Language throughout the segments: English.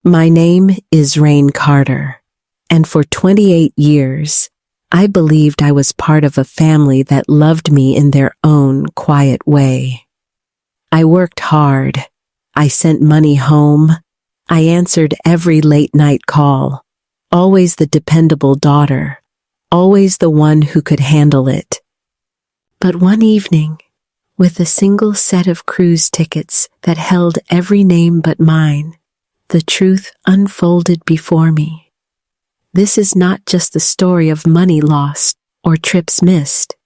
My name is Rain Carter, and for 28 years, I believed I was part of a family that loved me in their own quiet way. I worked hard. I sent money home. I answered every late-night call. Always the dependable daughter. Always the one who could handle it. But one evening, with a single set of cruise tickets that held every name but mine, the truth unfolded before me. This is not just the story of money lost or trips missed.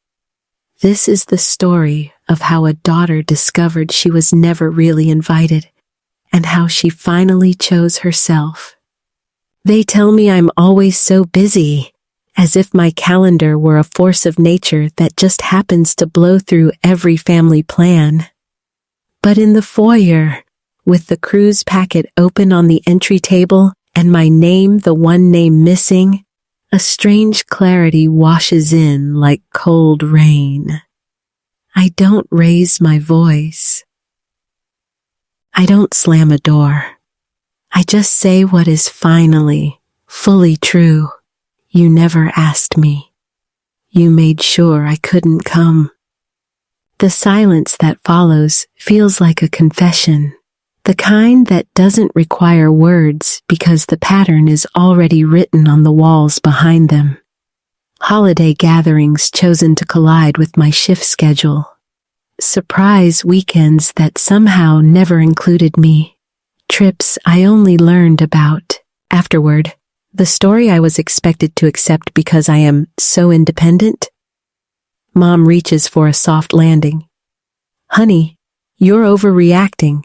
This is the story of how a daughter discovered she was never really invited and how she finally chose herself. They tell me I'm always so busy, as if my calendar were a force of nature that just happens to blow through every family plan. But in the foyer, with the cruise packet open on the entry table and my name the one name missing, a strange clarity washes in like cold rain. I don't raise my voice. I don't slam a door. I just say what is finally, fully true. You never asked me. You made sure I couldn't come. The silence that follows feels like a confession. The kind that doesn't require words because the pattern is already written on the walls behind them. Holiday gatherings chosen to collide with my shift schedule. Surprise weekends that somehow never included me. Trips I only learned about afterward. The story I was expected to accept because I am so independent. Mom reaches for a soft landing. Honey, you're overreacting.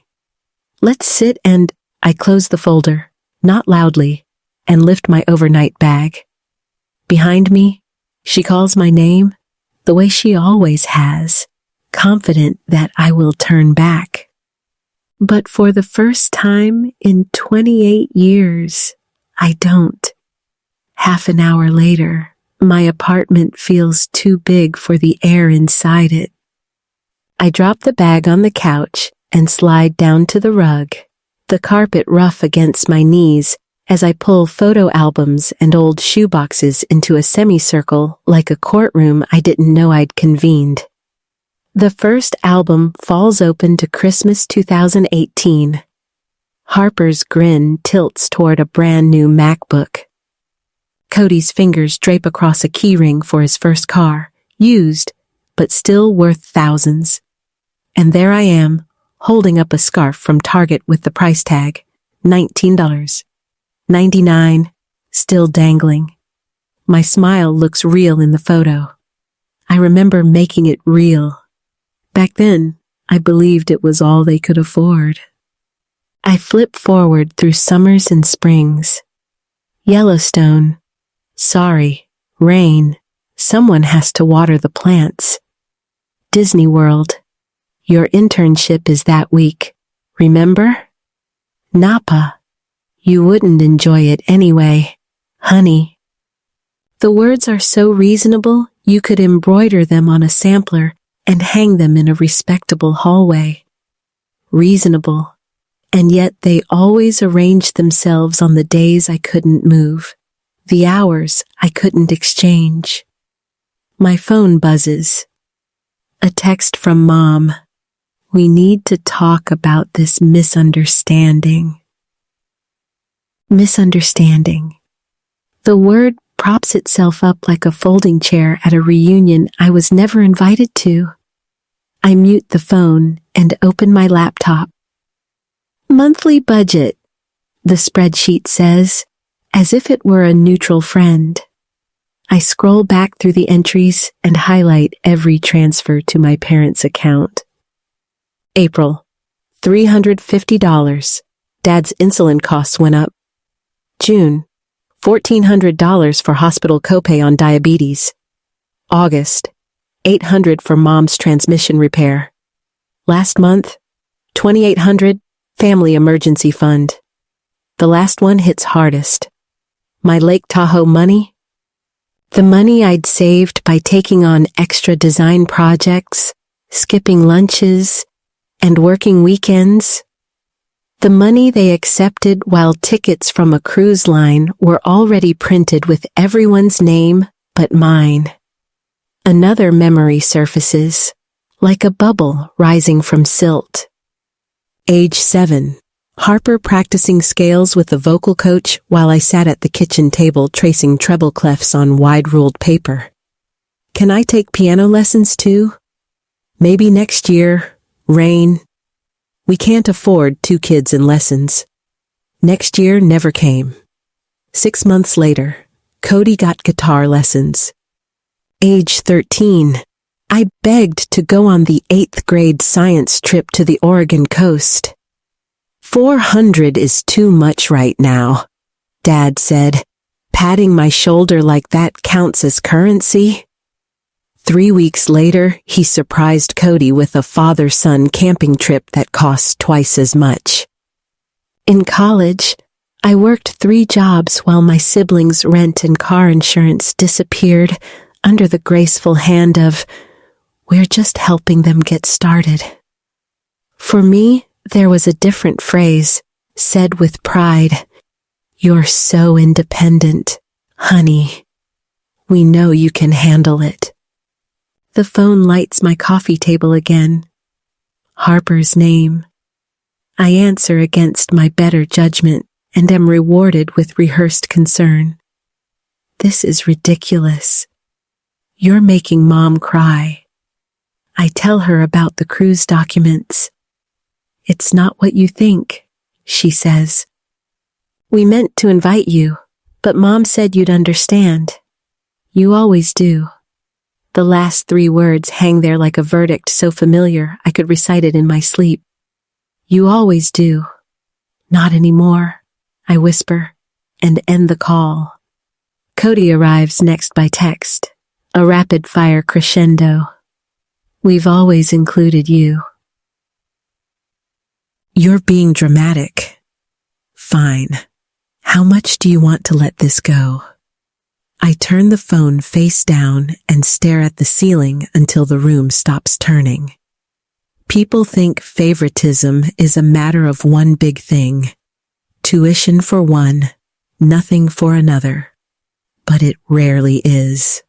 Let's sit and I close the folder, not loudly, and lift my overnight bag. Behind me, she calls my name, the way she always has, confident that I will turn back. But for the first time in 28 years, I don't. Half an hour later, my apartment feels too big for the air inside it. I drop the bag on the couch and slide down to the rug, the carpet rough against my knees as I pull photo albums and old shoeboxes into a semicircle like a courtroom I didn't know I'd convened. The first album falls open to Christmas 2018. Harper's grin tilts toward a brand new MacBook. Cody's fingers drape across a keyring for his first car, used, but still worth thousands. And there I am, holding up a scarf from Target with the price tag, $19. $99, still dangling. My smile looks real in the photo. I remember making it real. Back then, I believed it was all they could afford. I flip forward through summers and springs. Yellowstone. Sorry, rain. Someone has to water the plants. Disney World. Your internship is that week. Remember? Napa. You wouldn't enjoy it anyway, honey. The words are so reasonable, you could embroider them on a sampler and hang them in a respectable hallway. Reasonable. And yet they always arranged themselves on the days I couldn't move, the hours I couldn't exchange. My phone buzzes. A text from Mom. We need to talk about this misunderstanding. Misunderstanding. The word props itself up like a folding chair at a reunion I was never invited to. I mute the phone and open my laptop. Monthly budget, the spreadsheet says, as if it were a neutral friend. I scroll back through the entries and highlight every transfer to my parents' account. April, $350. Dad's insulin costs went up. June, $1,400 for hospital copay on diabetes. August, $800 for Mom's transmission repair. Last month, $2,800, family emergency fund. The last one hits hardest. My Lake Tahoe money? The money I'd saved by taking on extra design projects, skipping lunches, and working weekends. The money they accepted while tickets from a cruise line were already printed with everyone's name but mine. Another memory surfaces, like a bubble rising from silt. Age 7. Harper practicing scales with a vocal coach while I sat at the kitchen table tracing treble clefs on wide-ruled paper. Can I take piano lessons too? Maybe next year. Rain. We can't afford 2 kids in lessons. Next year never came. 6 months later, Cody got guitar lessons. Age 13. I begged to go on the 8th grade science trip to the Oregon coast. 400 is too much right now, Dad said. Patting my shoulder like that counts as currency? 3 weeks later, he surprised Cody with a father-son camping trip that cost twice as much. In college, I worked 3 jobs while my siblings' rent and car insurance disappeared under the graceful hand of, "We're just helping them get started." For me, there was a different phrase, said with pride. "You're so independent, honey. We know you can handle it." The phone lights my coffee table again. Harper's name. I answer against my better judgment and am rewarded with rehearsed concern. "This is ridiculous. You're making Mom cry." I tell her about the cruise documents. "It's not what you think," she says. "We meant to invite you, but Mom said you'd understand. You always do." The last 3 words hang there like a verdict so familiar I could recite it in my sleep. "You always do." "Not anymore," I whisper, and end the call. Cody arrives next by text, a rapid-fire crescendo. "We've always included you." "You're being dramatic." "Fine. How much do you want to let this go?" I turn the phone face down and stare at the ceiling until the room stops turning. People think favoritism is a matter of one big thing. Tuition for one, nothing for another. But it rarely is.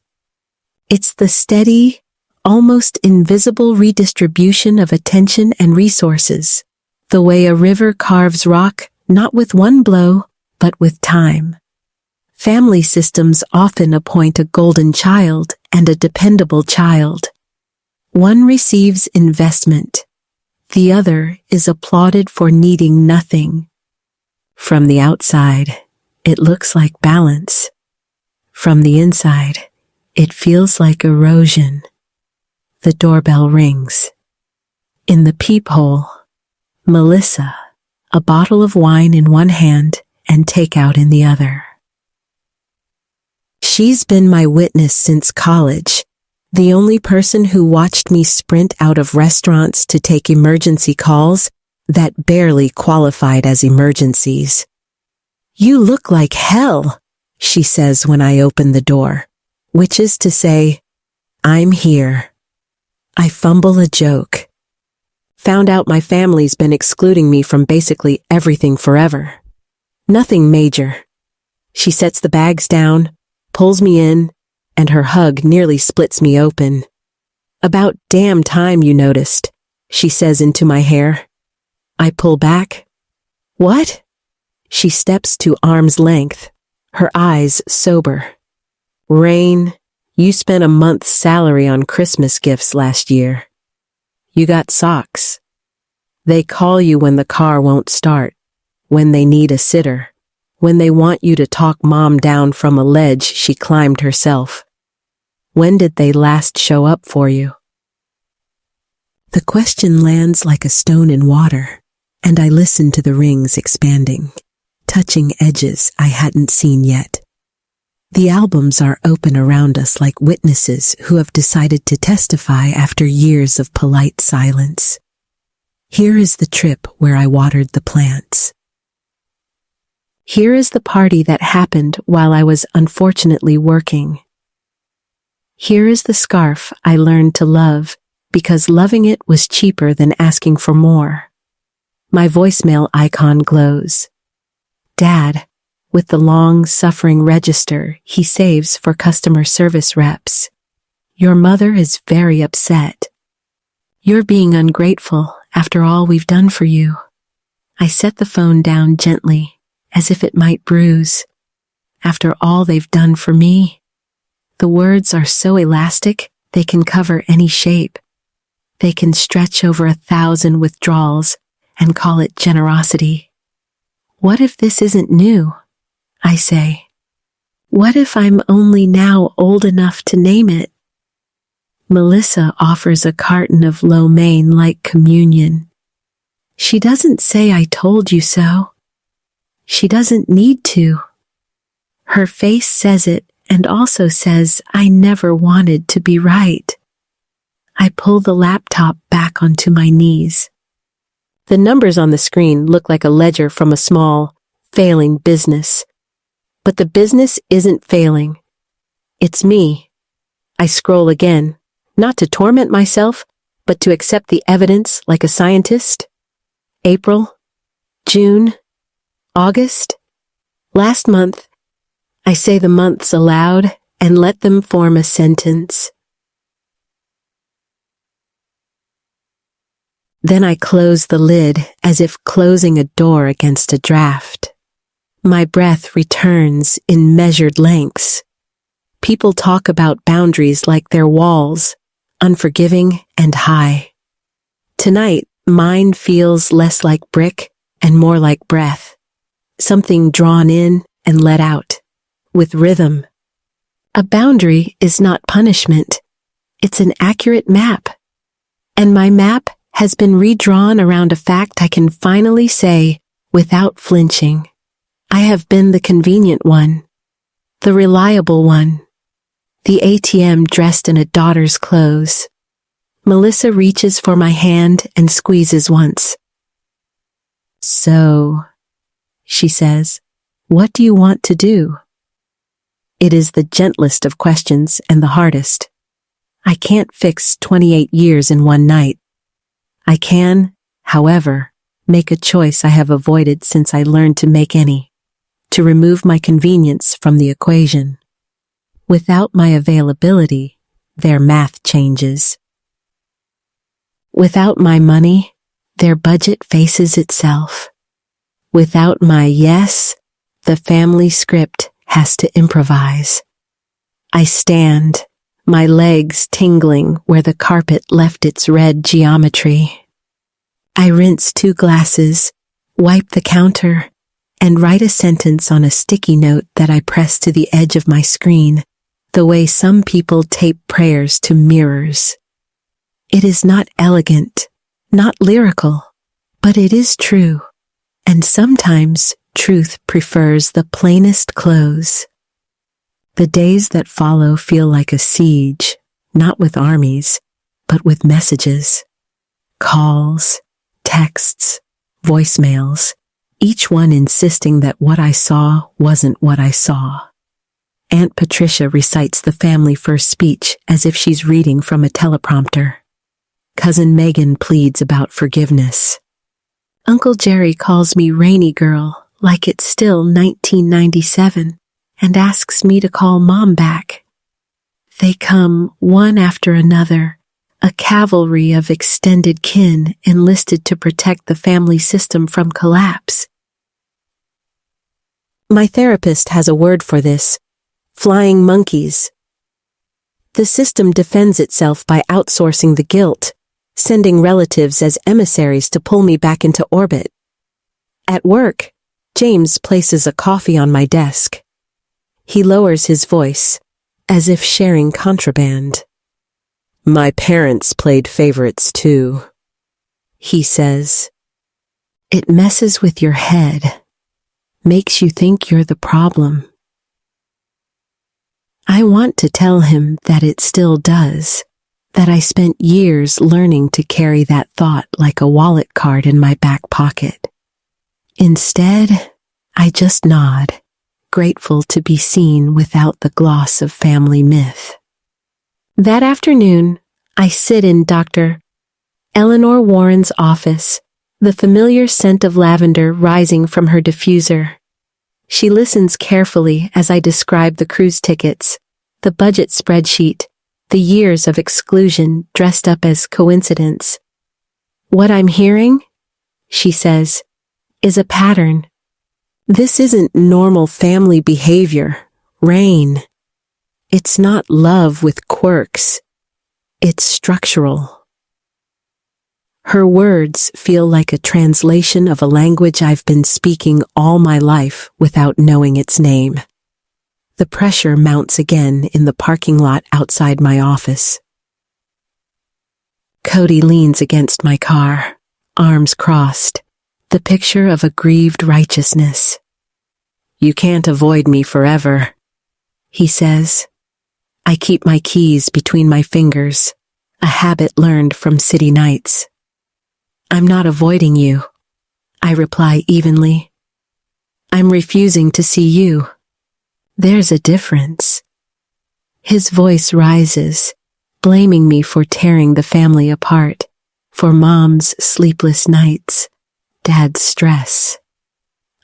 It's the steady, almost invisible redistribution of attention and resources, the way a river carves rock, not with one blow, but with time. Family systems often appoint a golden child and a dependable child. One receives investment. The other is applauded for needing nothing. From the outside, it looks like balance. From the inside, it feels like erosion. The doorbell rings. In the peephole, Melissa, a bottle of wine in one hand and takeout in the other. She's been my witness since college, the only person who watched me sprint out of restaurants to take emergency calls that barely qualified as emergencies. "You look like hell," she says when I open the door, which is to say, "I'm here." I fumble a joke. Found out my family's been excluding me from basically everything forever. Nothing major. She sets the bags down, pulls me in, and her hug nearly splits me open. "About damn time you noticed," she says into my hair. I pull back. "What?" She steps to arm's length, her eyes sober. "Rain, you spent a month's salary on Christmas gifts last year. You got socks. They call you when the car won't start, when they need a sitter, when they want you to talk Mom down from a ledge she climbed herself. When did they last show up for you?" The question lands like a stone in water, and I listen to the rings expanding, touching edges I hadn't seen yet. The albums are open around us like witnesses who have decided to testify after years of polite silence. Here is the trip where I watered the plants. Here is the party that happened while I was unfortunately working. Here is the scarf I learned to love because loving it was cheaper than asking for more. My voicemail icon glows. Dad, with the long, suffering register he saves for customer service reps. Your mother is very upset. You're being ungrateful after all we've done for you. I set the phone down gently, as if it might bruise. After all they've done for me. The words are so elastic, they can cover any shape. They can stretch over 1,000 withdrawals and call it generosity. What if this isn't new? I say. What if I'm only now old enough to name it? Melissa offers a carton of lo mein like communion. She doesn't say I told you so. She doesn't need to. Her face says it and also says I never wanted to be right. I pull the laptop back onto my knees. The numbers on the screen look like a ledger from a small, failing business. But the business isn't failing. It's me. I scroll again, not to torment myself, but to accept the evidence like a scientist. April, June, August, last month. I say the months aloud and let them form a sentence. Then I close the lid as if closing a door against a draft. My breath returns in measured lengths. People talk about boundaries like they're walls, unforgiving and high. Tonight, mine feels less like brick and more like breath. Something drawn in and let out, with rhythm. A boundary is not punishment. It's an accurate map. And my map has been redrawn around a fact I can finally say without flinching. I have been the convenient one, the reliable one, the ATM dressed in a daughter's clothes. Melissa reaches for my hand and squeezes once. So, she says, what do you want to do? It is the gentlest of questions and the hardest. I can't fix 28 years in one night. I can, however, make a choice I have avoided since I learned to make any. To remove my convenience from the equation. Without my availability, their math changes. Without my money, their budget faces itself. Without my yes, the family script has to improvise. I stand, my legs tingling where the carpet left its red geometry. I rinse 2 glasses, wipe the counter, and write a sentence on a sticky note that I press to the edge of my screen, the way some people tape prayers to mirrors. It is not elegant, not lyrical, but it is true, and sometimes truth prefers the plainest clothes. The days that follow feel like a siege, not with armies, but with messages. Calls, texts, voicemails, each one insisting that what I saw wasn't what I saw. Aunt Patricia recites the family first speech as if she's reading from a teleprompter. Cousin Megan pleads about forgiveness. Uncle Jerry calls me Rainy Girl like it's still 1997 and asks me to call Mom back. They come one after another, a cavalry of extended kin enlisted to protect the family system from collapse. My therapist has a word for this: flying monkeys. The system defends itself by outsourcing the guilt, sending relatives as emissaries to pull me back into orbit. At work, James places a coffee on my desk. He lowers his voice, as if sharing contraband. My parents played favorites too, he says. It messes with your head, makes you think you're the problem. I want to tell him that it still does, that I spent years learning to carry that thought like a wallet card in my back pocket. Instead, I just nod, grateful to be seen without the gloss of family myth. That afternoon, I sit in Dr. Eleanor Warren's office, the familiar scent of lavender rising from her diffuser. She listens carefully as I describe the cruise tickets, the budget spreadsheet, the years of exclusion dressed up as coincidence. "What I'm hearing," she says, "is a pattern. This isn't normal family behavior, Rain. It's not love with quirks. It's structural." Her words feel like a translation of a language I've been speaking all my life without knowing its name. The pressure mounts again in the parking lot outside my office. Cody leans against my car, arms crossed, the picture of a grieved righteousness. "You can't avoid me forever," he says. I keep my keys between my fingers, a habit learned from city nights. "I'm not avoiding you," I reply evenly. "I'm refusing to see you. There's a difference." His voice rises, blaming me for tearing the family apart, for Mom's sleepless nights, Dad's stress.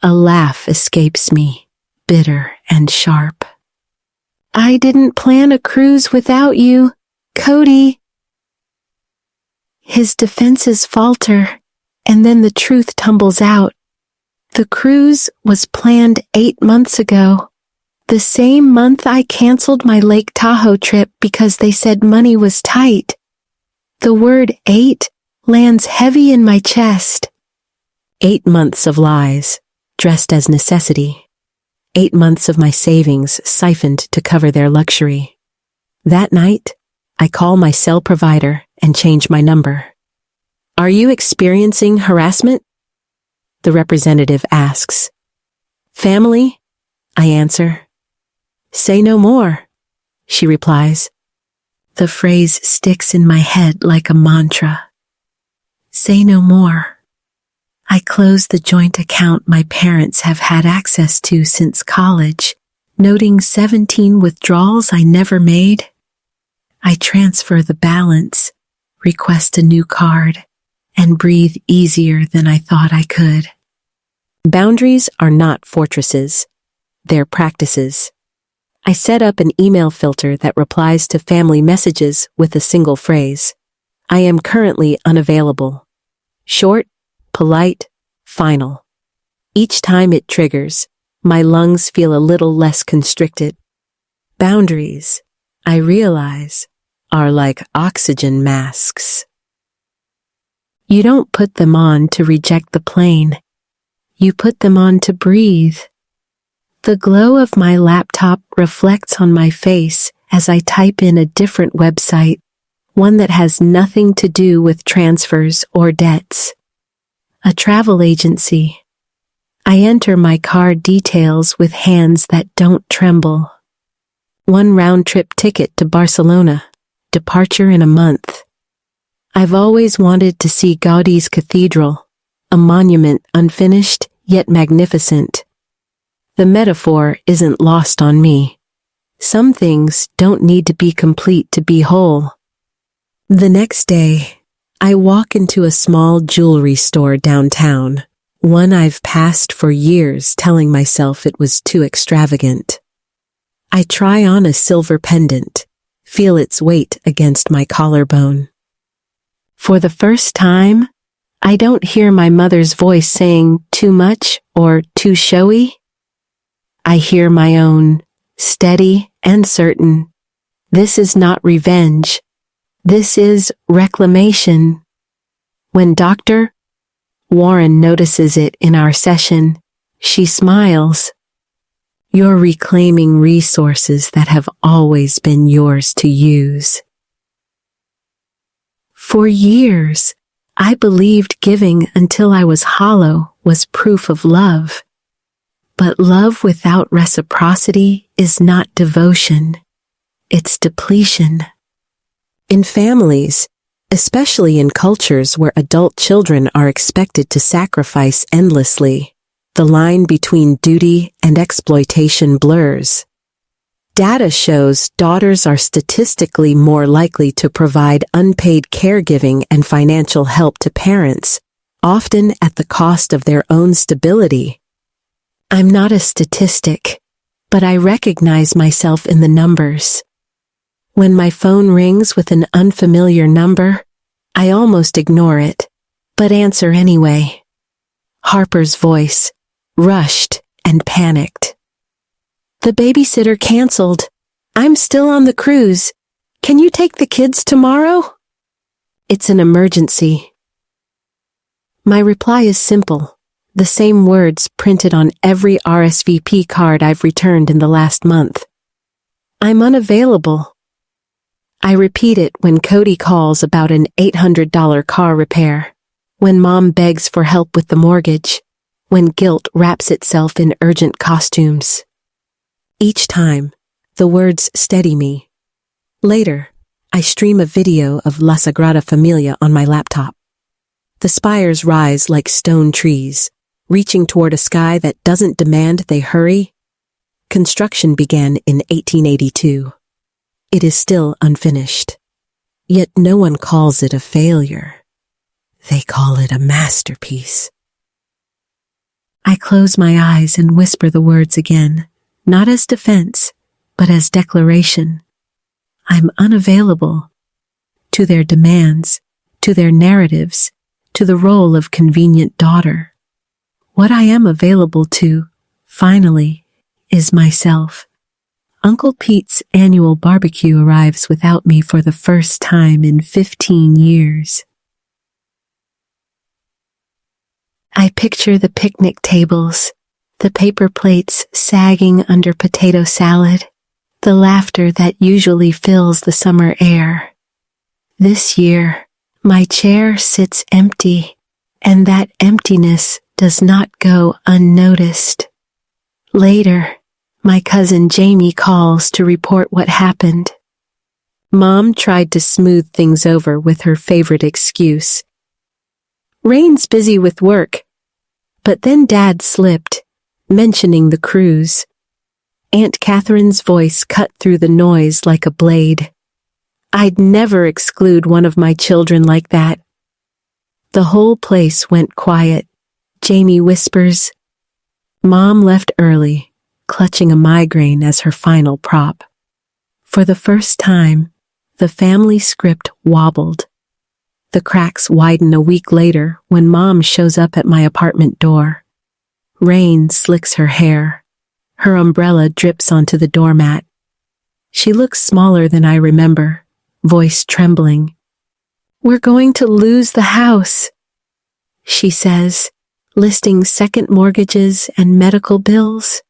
A laugh escapes me, bitter and sharp. "I didn't plan a cruise without you, Cody." His defenses falter, and then the truth tumbles out. The cruise was planned 8 months ago. The same month I canceled my Lake Tahoe trip because they said money was tight. The word 8 lands heavy in my chest. 8 months of lies, dressed as necessity. 8 months of my savings siphoned to cover their luxury. That night, I call my cell provider and change my number. "Are you experiencing harassment?" the representative asks. "Family?" I answer. "Say no more," she replies. The phrase sticks in my head like a mantra. Say no more. I close the joint account my parents have had access to since college, noting 17 withdrawals I never made. I transfer the balance, request a new card, and breathe easier than I thought I could. Boundaries are not fortresses. They're practices. I set up an email filter that replies to family messages with a single phrase. "I am currently unavailable." Short, polite, final. Each time it triggers, my lungs feel a little less constricted. Boundaries, I realize, are like oxygen masks. You don't put them on to reject the plane. You put them on to breathe. The glow of my laptop reflects on my face as I type in a different website, one that has nothing to do with transfers or debts. A travel agency. I enter my card details with hands that don't tremble. 1 round-trip ticket to Barcelona, departure in a month. I've always wanted to see Gaudi's cathedral, a monument unfinished yet magnificent. The metaphor isn't lost on me. Some things don't need to be complete to be whole. The next day, I walk into a small jewelry store downtown, one I've passed for years telling myself it was too extravagant. I try on a silver pendant, feel its weight against my collarbone. For the first time, I don't hear my mother's voice saying too much or too showy. I hear my own, steady and certain. This is not revenge. This is reclamation. When Dr. Warren notices it in our session, she smiles. You're reclaiming resources that have always been yours to use. For years, I believed giving until I was hollow was proof of love. But love without reciprocity is not devotion. It's depletion. In families, especially in cultures where adult children are expected to sacrifice endlessly, the line between duty and exploitation blurs. Data shows daughters are statistically more likely to provide unpaid caregiving and financial help to parents, often at the cost of their own stability. I'm not a statistic, but I recognize myself in the numbers. When my phone rings with an unfamiliar number, I almost ignore it, but answer anyway. Harper's voice, rushed and panicked. "The babysitter canceled. I'm still on the cruise. Can you take the kids tomorrow?" "It's an emergency." My reply is simple, the same words printed on every RSVP card I've returned in the last month. "I'm unavailable." I repeat it when Cody calls about an $800 car repair, when Mom begs for help with the mortgage, when guilt wraps itself in urgent costumes. Each time, the words steady me. Later, I stream a video of La Sagrada Familia on my laptop. The spires rise like stone trees, reaching toward a sky that doesn't demand they hurry. Construction began in 1882. It is still unfinished. Yet no one calls it a failure. They call it a masterpiece. I close my eyes and whisper the words again, not as defense, but as declaration. I'm unavailable to their demands, to their narratives, to the role of convenient daughter. What I am available to, finally, is myself. Uncle Pete's annual barbecue arrives without me for the first time in 15 years. I picture the picnic tables, the paper plates sagging under potato salad, the laughter that usually fills the summer air. This year, my chair sits empty, and that emptiness does not go unnoticed. Later, my cousin Jamie calls to report what happened. Mom tried to smooth things over with her favorite excuse. "Rain's busy with work." But then Dad slipped, mentioning the cruise. Aunt Catherine's voice cut through the noise like a blade. I'd never exclude one of my children like that. The whole place went quiet. Jamie whispers. Mom left early, clutching a migraine as her final prop. For the first time, the family script wobbled. The cracks widen a week later when Mom shows up at my apartment door. Rain slicks her hair. Her umbrella drips onto the doormat. She looks smaller than I remember, voice trembling. "We're going to lose the house," she says, listing second mortgages and medical bills.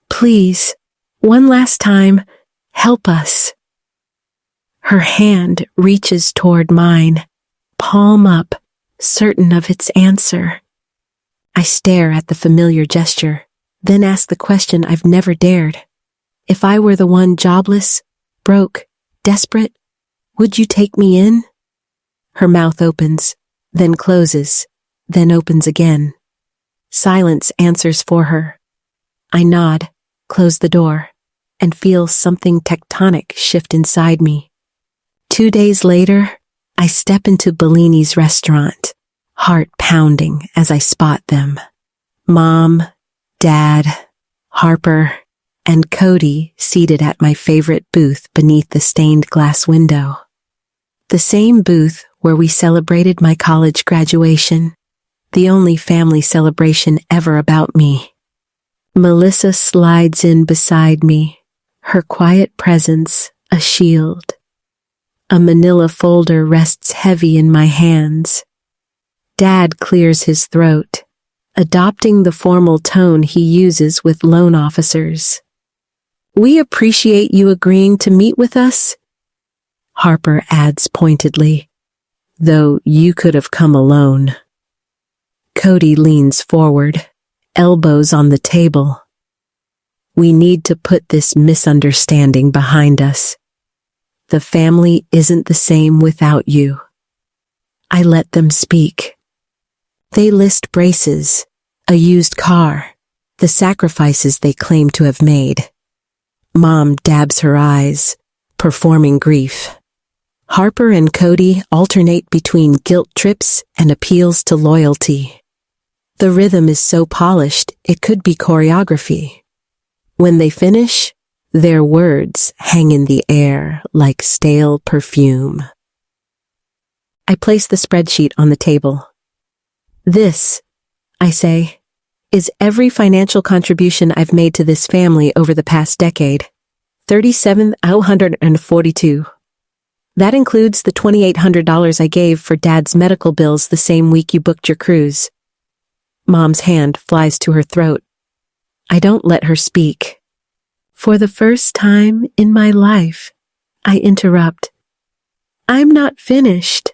"Please, one last time, help us." Her hand reaches toward mine, palm up, certain of its answer. I stare at the familiar gesture, then ask the question I've never dared. If I were the one jobless, broke, desperate, would you take me in? Her mouth opens, then closes, then opens again. Silence answers for her. I nod, close the door, and feel something tectonic shift inside me. 2 days later, I step into Bellini's restaurant, heart pounding as I spot them. Mom, Dad, Harper, and Cody seated at my favorite booth beneath the stained glass window. The same booth where we celebrated my college graduation, the only family celebration ever about me. Melissa slides in beside me, her quiet presence a shield. A manila folder rests heavy in my hands. Dad clears his throat, adopting the formal tone he uses with loan officers. "We appreciate you agreeing to meet with us," Harper adds pointedly, "though you could have come alone." Cody leans forward, elbows on the table. "We need to put this misunderstanding behind us. The family isn't the same without you." I let them speak. They list braces, a used car, the sacrifices they claim to have made. Mom dabs her eyes, performing grief. Harper and Cody alternate between guilt trips and appeals to loyalty. The rhythm is so polished, it could be choreography. When they finish, their words hang in the air like stale perfume. I place the spreadsheet on the table. This, I say, is every financial contribution I've made to this family over the past decade. 37,142. That includes the $2,800 I gave for Dad's medical bills the same week you booked your cruise. Mom's hand flies to her throat. I don't let her speak. For the first time in my life, I interrupt. I'm not finished.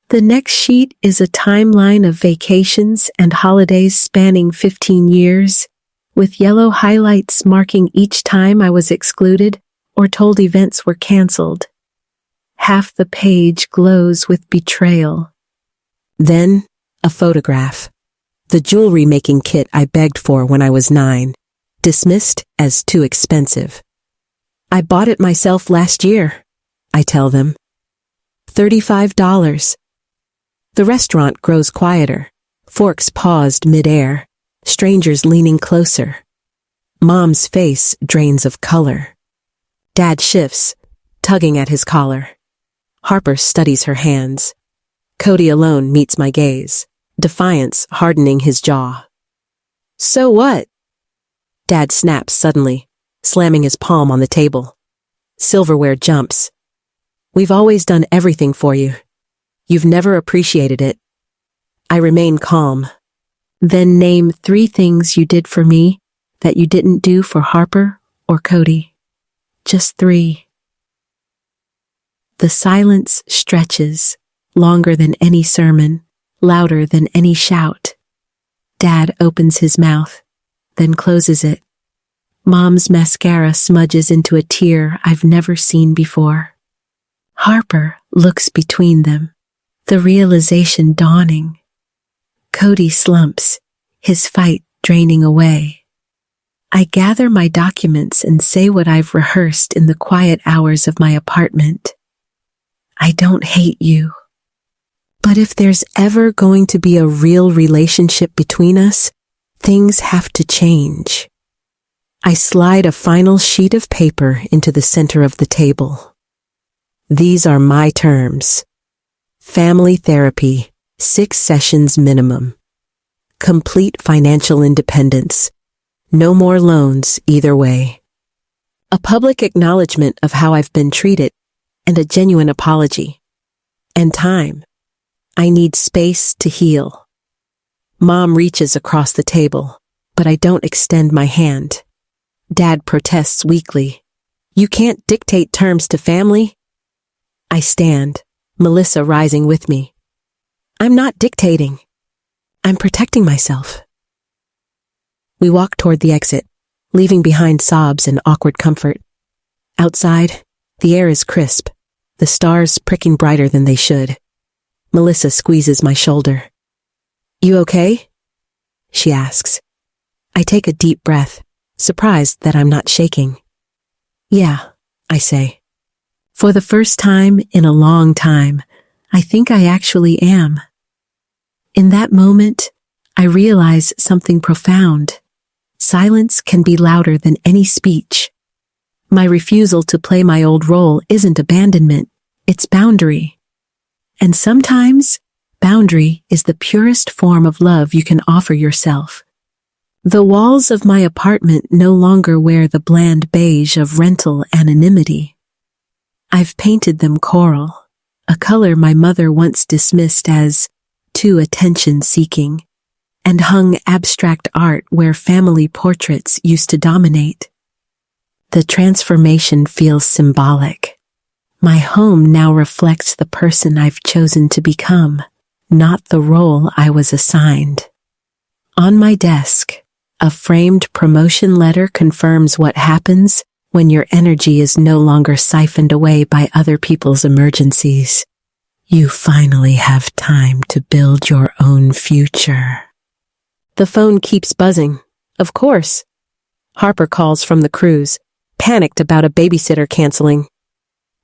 The next sheet is a timeline of vacations and holidays spanning 15 years, with yellow highlights marking each time I was excluded or told events were canceled. Half the page glows with betrayal. Then, a photograph. The jewelry-making kit I begged for when I was 9, dismissed as too expensive. I bought it myself last year, I tell them. $35. The restaurant grows quieter, forks paused mid-air, strangers leaning closer. Mom's face drains of color. Dad shifts, tugging at his collar. Harper studies her hands. Cody alone meets my gaze, defiance hardening his jaw. So what? Dad snaps suddenly, slamming his palm on the table. Silverware jumps. We've always done everything for you. You've never appreciated it. I remain calm. Then name 3 things you did for me that you didn't do for Harper or Cody. Just 3. The silence stretches, longer than any sermon, louder than any shout. Dad opens his mouth, then closes it. Mom's mascara smudges into a tear I've never seen before. Harper looks between them, the realization dawning. Cody slumps, his fight draining away. I gather my documents and say what I've rehearsed in the quiet hours of my apartment. I don't hate you. But if there's ever going to be a real relationship between us, things have to change. I slide a final sheet of paper into the center of the table. These are my terms. Family therapy, 6 sessions minimum. Complete financial independence. No more loans either way. A public acknowledgement of how I've been treated, and a genuine apology. And time. I need space to heal. Mom reaches across the table, but I don't extend my hand. Dad protests weakly. You can't dictate terms to family. I stand, Melissa rising with me. I'm not dictating. I'm protecting myself. We walk toward the exit, leaving behind sobs and awkward comfort. Outside, the air is crisp, the stars pricking brighter than they should. Melissa squeezes my shoulder. You okay? She asks. I take a deep breath, surprised that I'm not shaking. Yeah, I say. For the first time in a long time, I think I actually am. In that moment, I realize something profound. Silence can be louder than any speech. My refusal to play my old role isn't abandonment, it's boundary. And sometimes, boundary is the purest form of love you can offer yourself. The walls of my apartment no longer wear the bland beige of rental anonymity. I've painted them coral, a color my mother once dismissed as too attention-seeking, and hung abstract art where family portraits used to dominate. The transformation feels symbolic. My home now reflects the person I've chosen to become, not the role I was assigned. On my desk, a framed promotion letter confirms what happens when your energy is no longer siphoned away by other people's emergencies. You finally have time to build your own future. The phone keeps buzzing. Of course. Harper calls from the cruise, panicked about a babysitter canceling.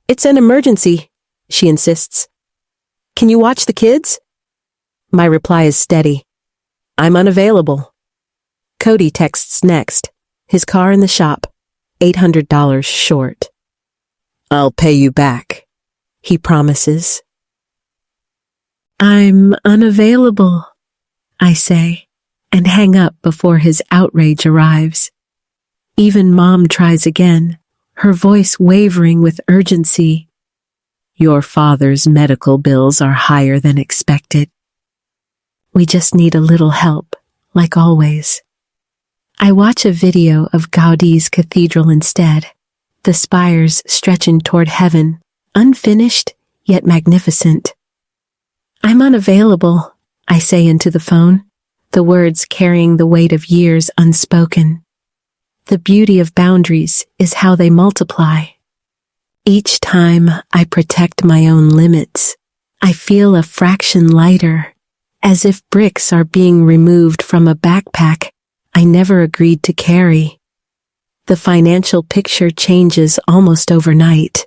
It's an emergency, she insists. Can you watch the kids? My reply is steady. I'm unavailable. Cody texts next, his car in the shop, $800 short. I'll pay you back, he promises. I'm unavailable, I say, and hang up before his outrage arrives. Even Mom tries again, her voice wavering with urgency. Your father's medical bills are higher than expected. We just need a little help, like always. I watch a video of Gaudi's cathedral instead, the spires stretching toward heaven, unfinished yet magnificent. I'm unavailable, I say into the phone, the words carrying the weight of years unspoken. The beauty of boundaries is how they multiply. Each time I protect my own limits, I feel a fraction lighter, as if bricks are being removed from a backpack I never agreed to carry. The financial picture changes almost overnight.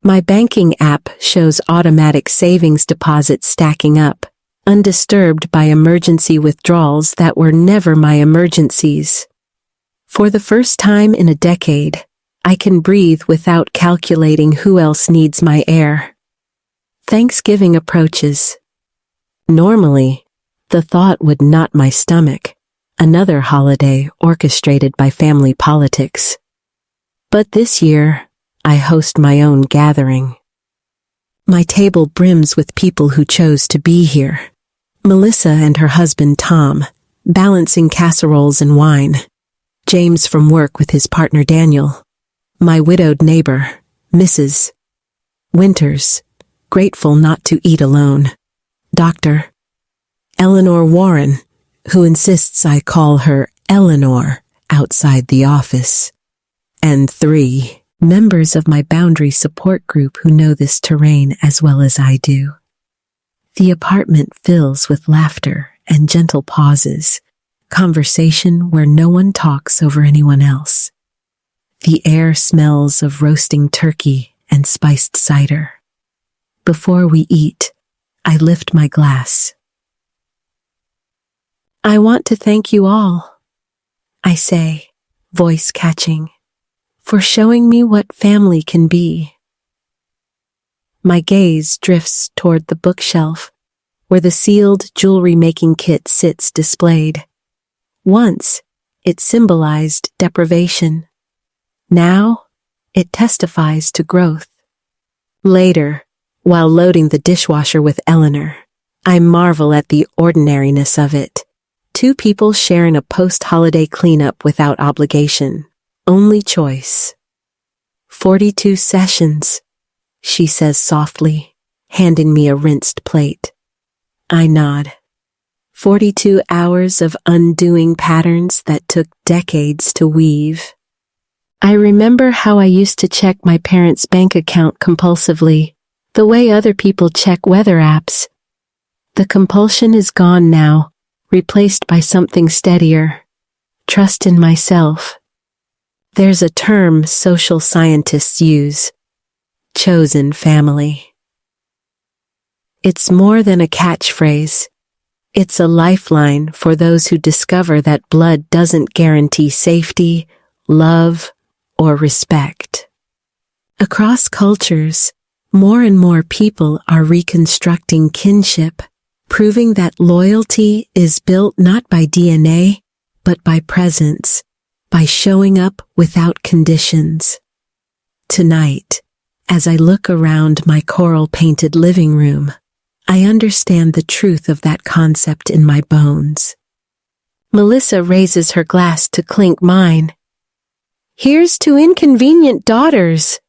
My banking app shows automatic savings deposits stacking up, undisturbed by emergency withdrawals that were never my emergencies. For the first time in a decade, I can breathe without calculating who else needs my air. Thanksgiving approaches. Normally, the thought would knot my stomach, another holiday orchestrated by family politics. But this year, I host my own gathering. My table brims with people who chose to be here. Melissa and her husband Tom, balancing casseroles and wine. James from work with his partner Daniel. My widowed neighbor, Mrs. Winters, grateful not to eat alone. Dr. Eleanor Warren, who insists I call her Eleanor outside the office. And 3 members of my boundary support group who know this terrain as well as I do. The apartment fills with laughter and gentle pauses, conversation where no one talks over anyone else. The air smells of roasting turkey and spiced cider. Before we eat, I lift my glass. I want to thank you all, I say, voice catching, for showing me what family can be. My gaze drifts toward the bookshelf, where the sealed jewelry-making kit sits displayed. Once, it symbolized deprivation. Now, it testifies to growth. Later, while loading the dishwasher with Eleanor, I marvel at the ordinariness of it. 2 people sharing a post-holiday cleanup without obligation. Only choice. 42 sessions, she says softly, handing me a rinsed plate. I nod. 42 hours of undoing patterns that took decades to weave. I remember how I used to check my parents' bank account compulsively, the way other people check weather apps. The compulsion is gone now, replaced by something steadier. Trust in myself. There's a term social scientists use. Chosen family. It's more than a catchphrase. It's a lifeline for those who discover that blood doesn't guarantee safety, love, or respect. Across cultures, more and more people are reconstructing kinship, proving that loyalty is built not by DNA, but by presence, by showing up without conditions. Tonight, as I look around my coral-painted living room, I understand the truth of that concept in my bones. Melissa raises her glass to clink mine. Here's to inconvenient daughters,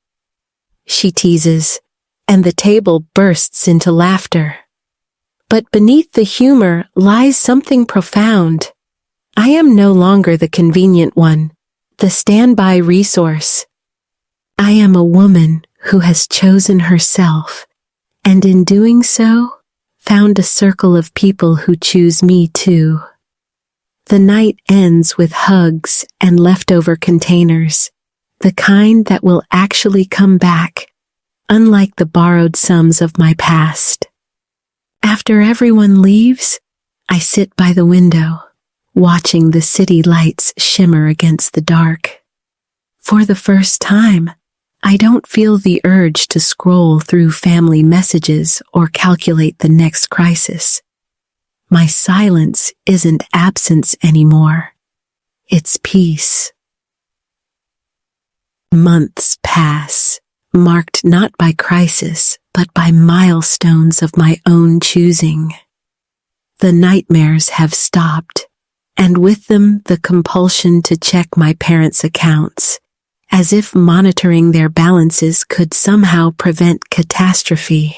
she teases, and the table bursts into laughter. But beneath the humor lies something profound. I am no longer the convenient one, the standby resource. I am a woman who has chosen herself, and in doing so, found a circle of people who choose me too. The night ends with hugs and leftover containers, the kind that will actually come back unlike the borrowed sums of my past. After everyone leaves, I sit by the window, watching the city lights shimmer against the dark. For the first time, I don't feel the urge to scroll through family messages or calculate the next crisis. My silence isn't absence anymore. It's peace. Months pass, marked not by crisis, but by milestones of my own choosing. The nightmares have stopped, and with them the compulsion to check my parents' accounts, as if monitoring their balances could somehow prevent catastrophe.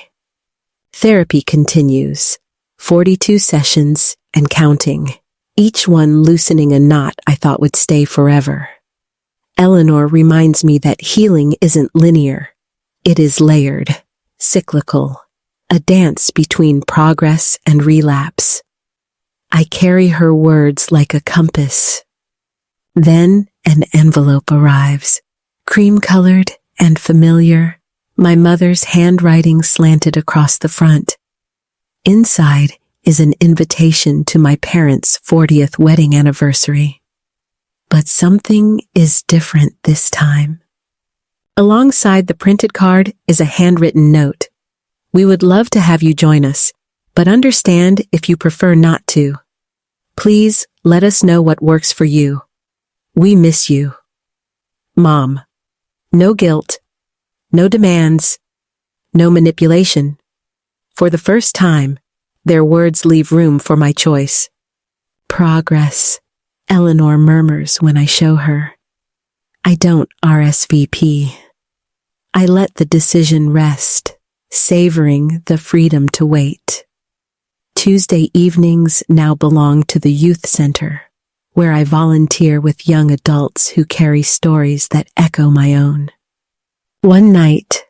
Therapy continues, 42 sessions and counting, each one loosening a knot I thought would stay forever. Eleanor reminds me that healing isn't linear. It is layered, cyclical, a dance between progress and relapse. I carry her words like a compass. Then an envelope arrives, cream-colored and familiar, my mother's handwriting slanted across the front. Inside is an invitation to my parents' 40th wedding anniversary. But something is different this time. Alongside the printed card is a handwritten note. We would love to have you join us, but understand if you prefer not to. Please let us know what works for you. We miss you. Mom. No guilt, no demands, no manipulation. For the first time, their words leave room for my choice. Progress, Eleanor murmurs when I show her. I don't RSVP. I let the decision rest, savoring the freedom to wait. Tuesday evenings now belong to the youth center, where I volunteer with young adults who carry stories that echo my own. One night,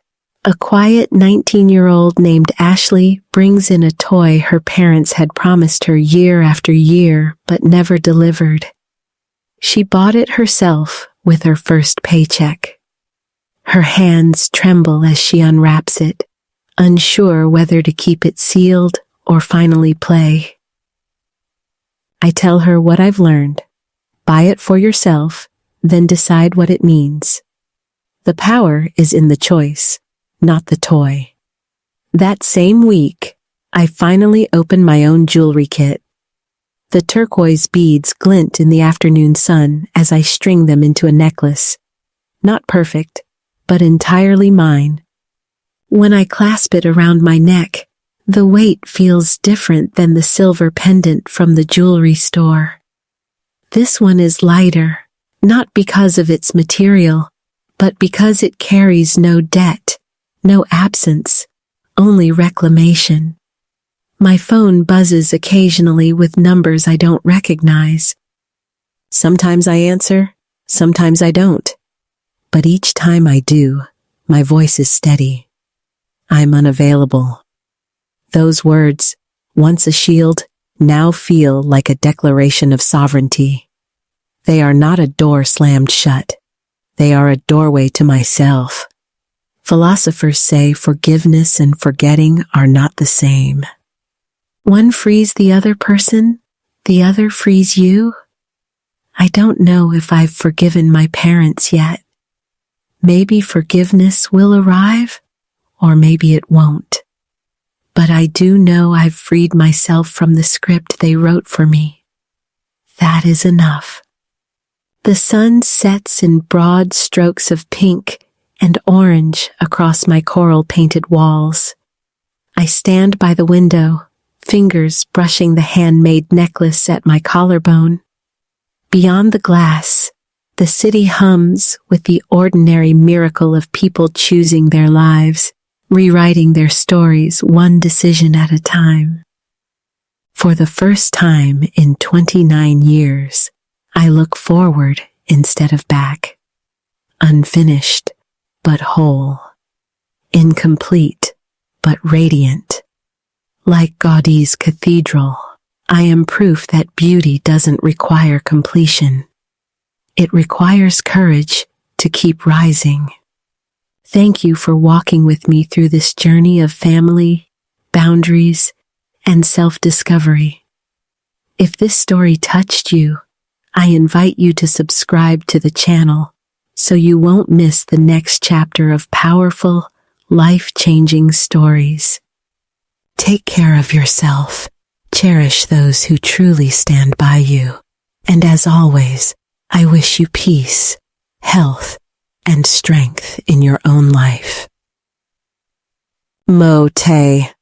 a quiet 19-year-old named Ashley brings in a toy her parents had promised her year after year but never delivered. She bought it herself with her first paycheck. Her hands tremble as she unwraps it, unsure whether to keep it sealed or finally play. I tell her what I've learned. Buy it for yourself, then decide what it means. The power is in the choice, not the toy. That same week, I finally open my own jewelry kit. The turquoise beads glint in the afternoon sun as I string them into a necklace. Not perfect, but entirely mine. When I clasp it around my neck, the weight feels different than the silver pendant from the jewelry store. This one is lighter, not because of its material, but because it carries no debt, no absence, only reclamation. My phone buzzes occasionally with numbers I don't recognize. Sometimes I answer, sometimes I don't. But each time I do, my voice is steady. I'm unavailable. Those words, once a shield, now feel like a declaration of sovereignty. They are not a door slammed shut. They are a doorway to myself. Philosophers say forgiveness and forgetting are not the same. One frees the other person, the other frees you. I don't know if I've forgiven my parents yet. Maybe forgiveness will arrive, or maybe it won't. But I do know I've freed myself from the script they wrote for me. That is enough. The sun sets in broad strokes of pink and orange across my coral-painted walls. I stand by the window, fingers brushing the handmade necklace at my collarbone. Beyond the glass, the city hums with the ordinary miracle of people choosing their lives, rewriting their stories one decision at a time. For the first time in 29 years, I look forward instead of back. Unfinished, but whole. Incomplete, but radiant. Like Gaudi's cathedral, I am proof that beauty doesn't require completion. It requires courage to keep rising. Thank you for walking with me through this journey of family, boundaries, and self-discovery. If this story touched you, I invite you to subscribe to the channel so you won't miss the next chapter of powerful, life-changing stories. Take care of yourself, cherish those who truly stand by you, and as always, I wish you peace, health, and strength in your own life. Mote.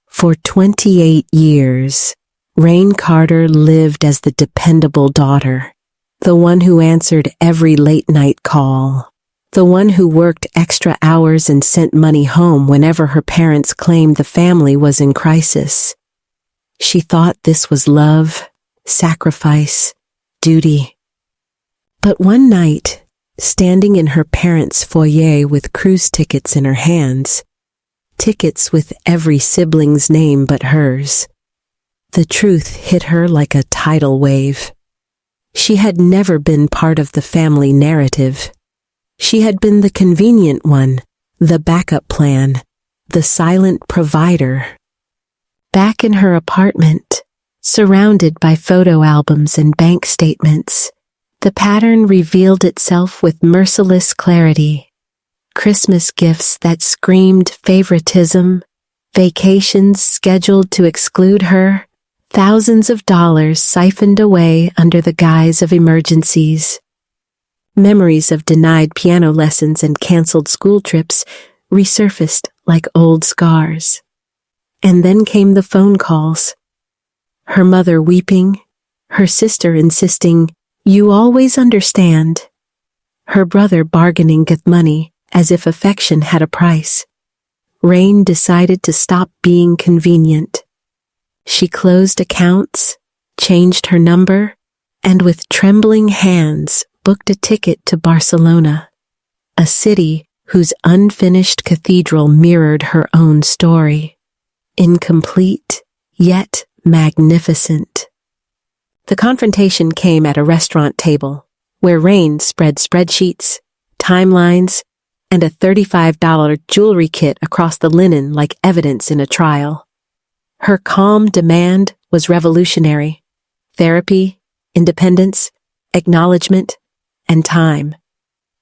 For 28 years, Rain Carter lived as the dependable daughter, the one who answered every late-night call, the one who worked extra hours and sent money home whenever her parents claimed the family was in crisis. She thought this was love, sacrifice, duty. But one night, standing in her parents' foyer with cruise tickets in her hands, tickets with every sibling's name but hers, the truth hit her like a tidal wave. She had never been part of the family narrative. She had been the convenient one, the backup plan, the silent provider. Back in her apartment, surrounded by photo albums and bank statements, the pattern revealed itself with merciless clarity. Christmas gifts that screamed favoritism, vacations scheduled to exclude her, thousands of dollars siphoned away under the guise of emergencies. Memories of denied piano lessons and canceled school trips resurfaced like old scars. And then came the phone calls. Her mother weeping, her sister insisting, "You always understand." Her brother bargaining with money as if affection had a price. Rain decided to stop being convenient. She closed accounts, changed her number, and with trembling hands booked a ticket to Barcelona, a city whose unfinished cathedral mirrored her own story. Incomplete, yet magnificent. The confrontation came at a restaurant table, where Rain spread spreadsheets, timelines, and a $35 jewelry kit across the linen like evidence in a trial. Her calm demand was revolutionary. Therapy, independence, acknowledgement, and time.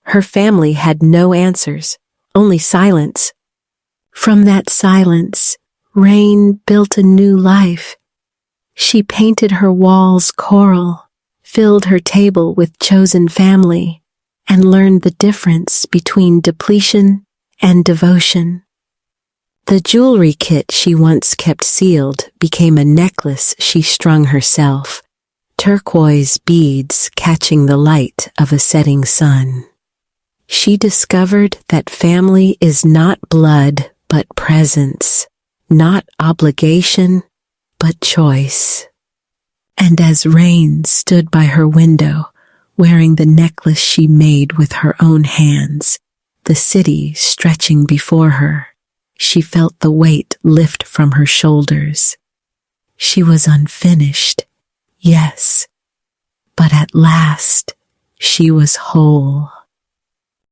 Her family had no answers, only silence. From that silence, Rain built a new life. She painted her walls coral, filled her table with chosen family, and learned the difference between depletion and devotion. The jewelry kit she once kept sealed became a necklace she strung herself, turquoise beads catching the light of a setting sun. She discovered that family is not blood but presence, not obligation but choice. And as Rain stood by her window, wearing the necklace she made with her own hands, the city stretching before her, she felt the weight lift from her shoulders. She was unfinished, yes, but at last she was whole.